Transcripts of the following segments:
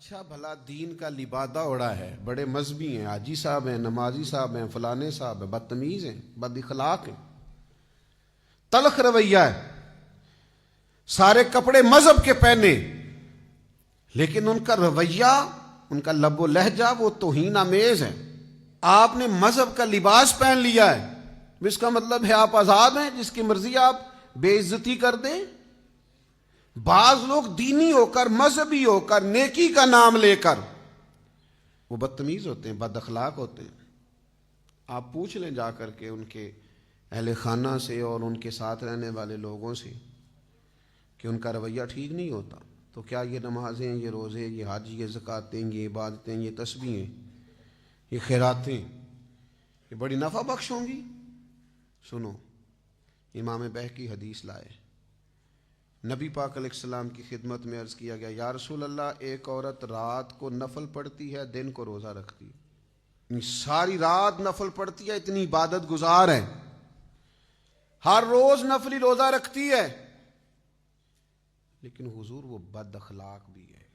اچھا بھلا دین کا لبادہ اڑا ہے، بڑے مذہبی ہیں، حاجی صاحب ہیں، نمازی صاحب ہیں، فلانے صاحب ہیں، بدتمیز ہیں، بد اخلاق ہیں، تلخ رویہ ہے، سارے کپڑے مذہب کے پہنے، لیکن ان کا رویہ، ان کا لب و لہجہ وہ توہین آمیز ہے۔ آپ نے مذہب کا لباس پہن لیا ہے، اس کا مطلب ہے آپ آزاد ہیں، جس کی مرضی آپ بے عزتی کر دیں۔ بعض لوگ دینی ہو کر، مذہبی ہو کر، نیکی کا نام لے کر وہ بدتمیز ہوتے ہیں، بد اخلاق ہوتے ہیں۔ آپ پوچھ لیں جا کر کے ان کے اہل خانہ سے اور ان کے ساتھ رہنے والے لوگوں سے کہ ان کا رویہ ٹھیک نہیں ہوتا، تو کیا یہ نمازیں، یہ روزے، یہ حج، یہ زکاتیں، یہ عبادتیں، یہ تسبیحیں، یہ خیراتیں یہ بڑی نفع بخش ہوں گی؟ سنو، امام بہقی حدیث لائے، نبی پاک علیہ السلام کی خدمت میں عرض کیا گیا، یا رسول اللہ، ایک عورت رات کو نفل پڑھتی ہے، دن کو روزہ رکھتی ہے، ساری رات نفل پڑھتی ہے، اتنی عبادت گزار ہے، ہر روز نفلی روزہ رکھتی ہے، لیکن حضور وہ بد اخلاق بھی ہے۔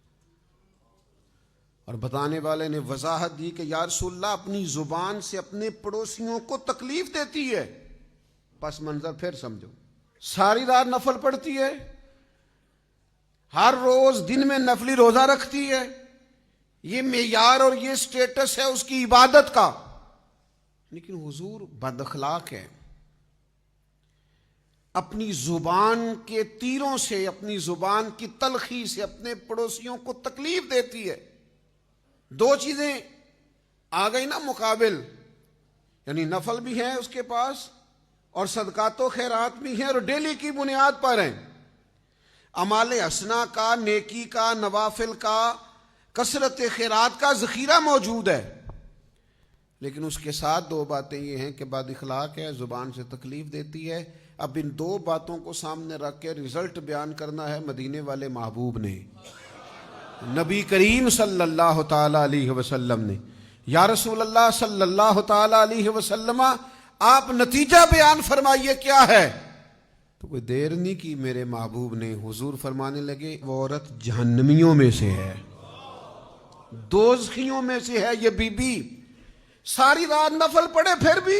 اور بتانے والے نے وضاحت دی کہ یا رسول اللہ، اپنی زبان سے اپنے پڑوسیوں کو تکلیف دیتی ہے۔ پس منظر پھر سمجھو، ساری رات نفل پڑھتی ہے، ہر روز دن میں نفلی روزہ رکھتی ہے، یہ معیار اور یہ سٹیٹس ہے اس کی عبادت کا، لیکن حضور بد اخلاق ہے، اپنی زبان کے تیروں سے، اپنی زبان کی تلخی سے اپنے پڑوسیوں کو تکلیف دیتی ہے۔ دو چیزیں آ گئی نا مقابل، یعنی نفل بھی ہیں اس کے پاس اور صدقات و خیرات بھی ہیں، اور ڈیلی کی بنیاد پر ہیں، اعمال حسنہ کا، نیکی کا، نوافل کا، کثرت خیرات کا ذخیرہ موجود ہے، لیکن اس کے ساتھ دو باتیں یہ ہیں کہ بد اخلاق ہے، زبان سے تکلیف دیتی ہے۔ اب ان دو باتوں کو سامنے رکھ کے رزلٹ بیان کرنا ہے مدینے والے محبوب نے، نبی کریم صلی اللہ تعالی علیہ وسلم نے۔ یا رسول اللہ صلی اللہ تعالی علیہ وسلم، آپ نتیجہ بیان فرمائیے کیا ہے؟ تو کوئی دیر نہیں کی میرے محبوب نے، حضور فرمانے لگے، وہ عورت جہنمیوں میں سے ہے، دوزخیوں میں سے ہے یہ بی بی، ساری رات نفل پڑھے پھر بھی،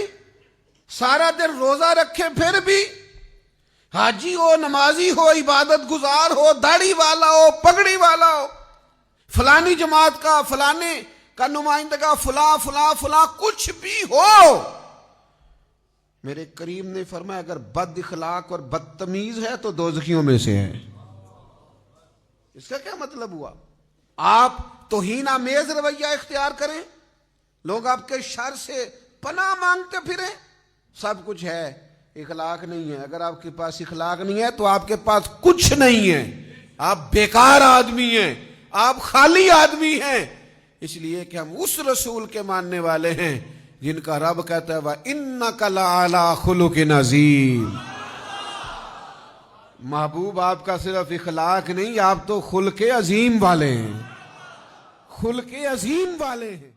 سارا دن روزہ رکھے پھر بھی، حاجی ہو، نمازی ہو، عبادت گزار ہو، داڑھی والا ہو، پگڑی والا ہو، فلانی جماعت کا، فلانے کا نمائندہ، فلاں فلاں فلاں، کچھ بھی ہو، میرے کریم نے فرمایا اگر بد اخلاق اور بدتمیز ہے تو دوزخیوں میں سے ہے۔ اس کا کیا مطلب ہوا؟ آپ توہین آمیز رویہ اختیار کریں، لوگ آپ کے شر سے پناہ مانگتے پھریں، سب کچھ ہے، اخلاق نہیں ہے۔ اگر آپ کے پاس اخلاق نہیں ہے تو آپ کے پاس کچھ نہیں ہے، آپ بیکار آدمی ہیں، آپ خالی آدمی ہیں، اس لیے کہ ہم اس رسول کے ماننے والے ہیں جن کا رب کہتا ہے وَإِنَّكَ لَعَلَىٰ خُلُقٍ عَظِيمٍ۔ محبوب آپ کا صرف اخلاق نہیں، آپ تو خلق عظیم والے ہیں، خلق عظیم والے ہیں۔